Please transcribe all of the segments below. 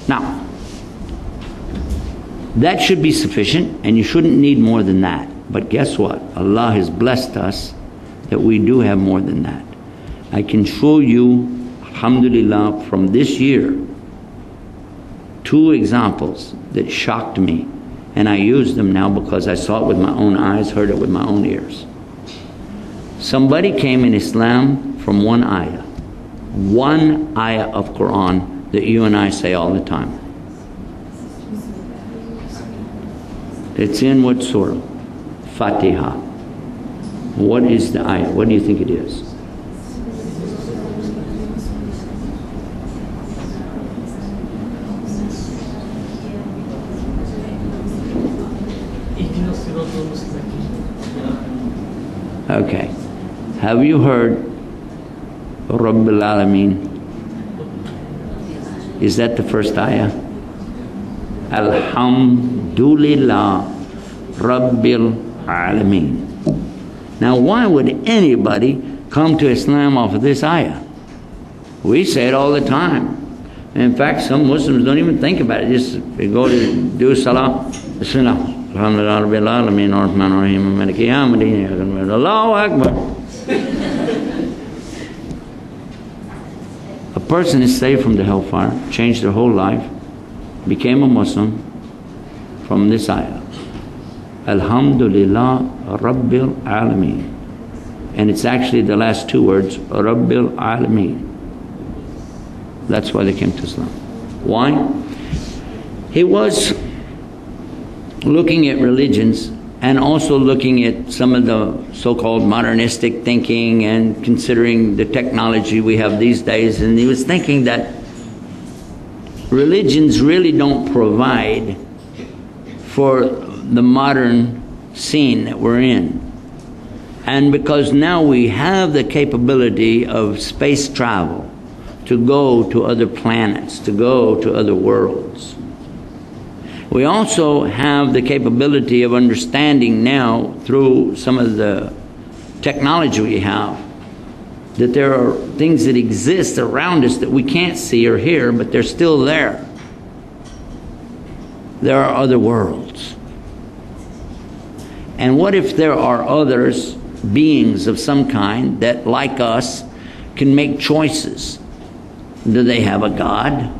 Now, that should be sufficient, and you shouldn't need more than that. But guess what? Allah has blessed us that we do have more than that. I can show you, alhamdulillah, from this year, 2 examples that shocked me. And I use them now because I saw it with my own eyes, heard it with my own ears. Somebody came in Islam from one ayah. One ayah of Quran that you and I say all the time. It's in what surah? Fatiha. What is the ayah? What do you think it is? Okay. Have you heard Rabbil Alameen? Is that the first ayah? Alhamdulillah Rabbil Alameen. Now, why would anybody come to Islam off of this ayah? We say it all the time. In fact, some Muslims don't even think about it. Just they go to do salah. Bismillah. Alhamdulillah Rabbil Alameen. Ar-Rahman Ar-Rahim. Maliki Yawmiddin. Allahu Akbar. A person is saved from the hellfire, changed their whole life, became a Muslim from this ayah. Alhamdulillah Rabbil Alameen. And it's actually the last 2 words, Rabbil Alameen. That's why they came to Islam. Why? He was looking at religions and also looking at some of the so-called modernistic thinking and considering the technology we have these days, and he was thinking that religions really don't provide for the modern scene that we're in. And because now we have the capability of space travel, to go to other planets, to go to other worlds. We also have the capability of understanding now through some of the technology we have that there are things that exist around us that we can't see or hear, but they're still there. There are other worlds. And what if there are others, beings of some kind, that like us can make choices? Do they have a God?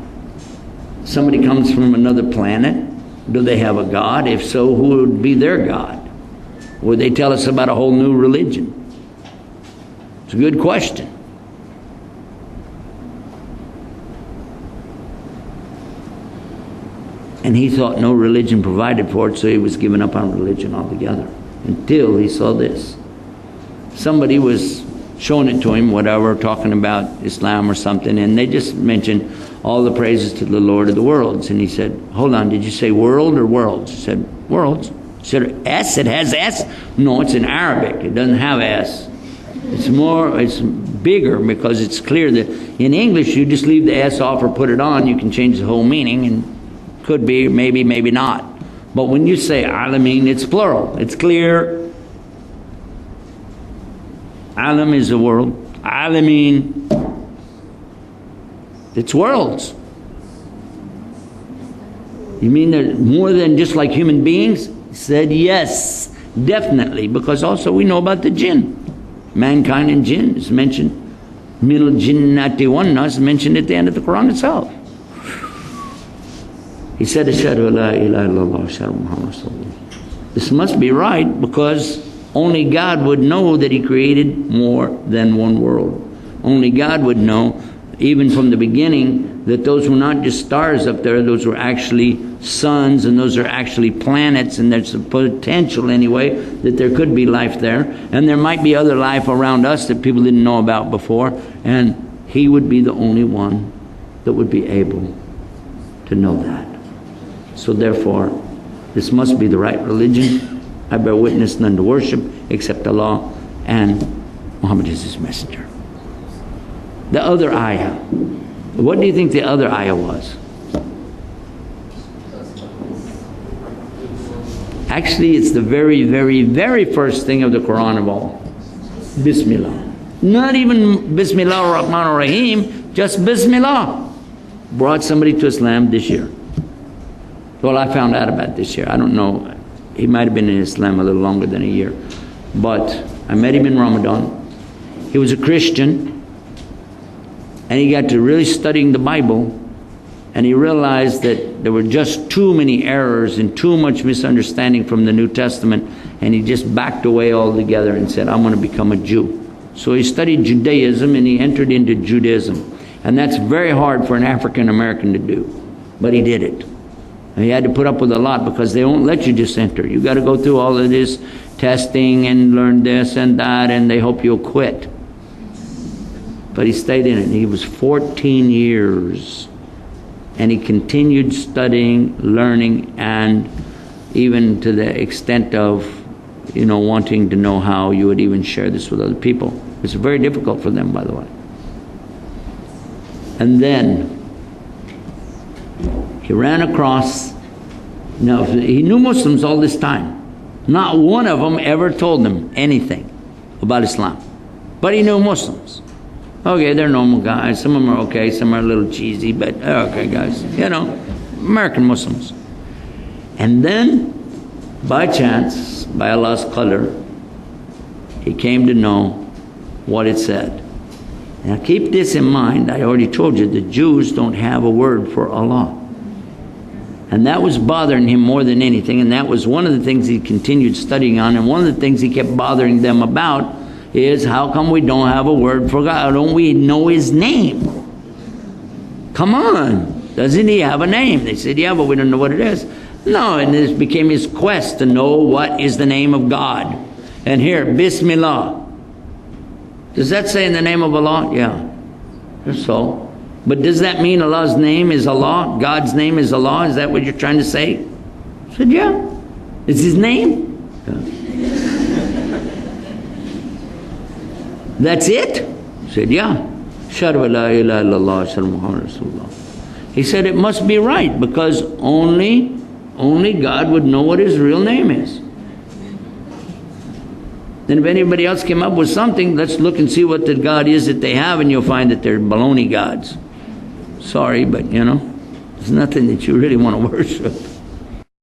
Somebody comes from another planet. Do they have a God? If so, who would be their God? Would they tell us about a whole new religion? It's a good question. And he thought no religion provided for it, so he was giving up on religion altogether. Until he saw this. Somebody was showing it to him, whatever, talking about Islam or something, and they just mentioned all the praises to the Lord of the worlds. And he said, hold on, did you say world or worlds? He said, worlds. He said, S, it has S? No, it's in Arabic, it doesn't have S. It's bigger because it's clear that in English you just leave the S off or put it on, you can change the whole meaning, and could be, maybe, maybe not. But when you say Alameen, it's plural, it's clear. Alam is a world. Alameen, it's worlds. You mean they're more than just like human beings? He said yes, definitely, because also we know about the jinn. Mankind and jinn is mentioned. Minal jinnati wan nas is mentioned at the end of the Quran itself. He said, Ashhadu la ilaha illallah, Ashhadu Muhammad Rasulullah. This must be right because only God would know that He created more than one world. Only God would know, even from the beginning, that those were not just stars up there, those were actually suns, and those are actually planets, and there's a potential anyway that there could be life there, and there might be other life around us that people didn't know about before, and He would be the only one that would be able to know that. So therefore, this must be the right religion. I bear witness none to worship except Allah, and Muhammad is His messenger. The other ayah. What do you think the other ayah was? Actually, it's the very, very, very first thing of the Quran of all. Bismillah. Not even Bismillah ar-Rahman ar-Rahim, just Bismillah. brought somebody to Islam this year. Well, I found out about this year. I don't know. He might have been in Islam a little longer than a year. But I met him in Ramadan. He was a Christian. And he got to really studying the Bible. And he realized that there were just too many errors and too much misunderstanding from the New Testament. And he just backed away altogether and said, I'm going to become a Jew. So he studied Judaism and he entered into Judaism. And that's very hard for an African American to do. But he did it. And he had to put up with a lot because they won't let you just enter. You got to go through all of this testing and learn this and that, and they hope you'll quit. But he stayed in it. He was 14 years. And he continued studying, learning, and even to the extent of, wanting to know how you would even share this with other people. It's very difficult for them, by the way. And then he ran across, now he knew Muslims all this time. Not one of them ever told him anything about Islam. But he knew Muslims. Okay, they're normal guys. Some of them are okay, some are a little cheesy, but okay guys. American Muslims. And then, by chance, by Allah's qadr, he came to know what it said. Now keep this in mind. I already told you the Jews don't have a word for Allah. And that was bothering him more than anything. And that was one of the things he continued studying on. And one of the things he kept bothering them about is, how come we don't have a word for God? Don't we know His name? Come on. Doesn't He have a name? They said, yeah, but we don't know what it is. No, and this became his quest to know what is the name of God. And here, Bismillah. Does that say in the name of Allah? Yeah. That's all. But does that mean Allah's name is Allah? God's name is Allah? Is that what you're trying to say? I said, yeah. It's His name? Yeah. That's it? I said, yeah. Ashhadu an la ilaha illallah, ashhadu Muhammad Rasulullah. He said it must be right because only God would know what His real name is. Then if anybody else came up with something, let's look and see what the God is that they have, and you'll find that they're baloney gods. Sorry, but there's nothing that you really want to worship.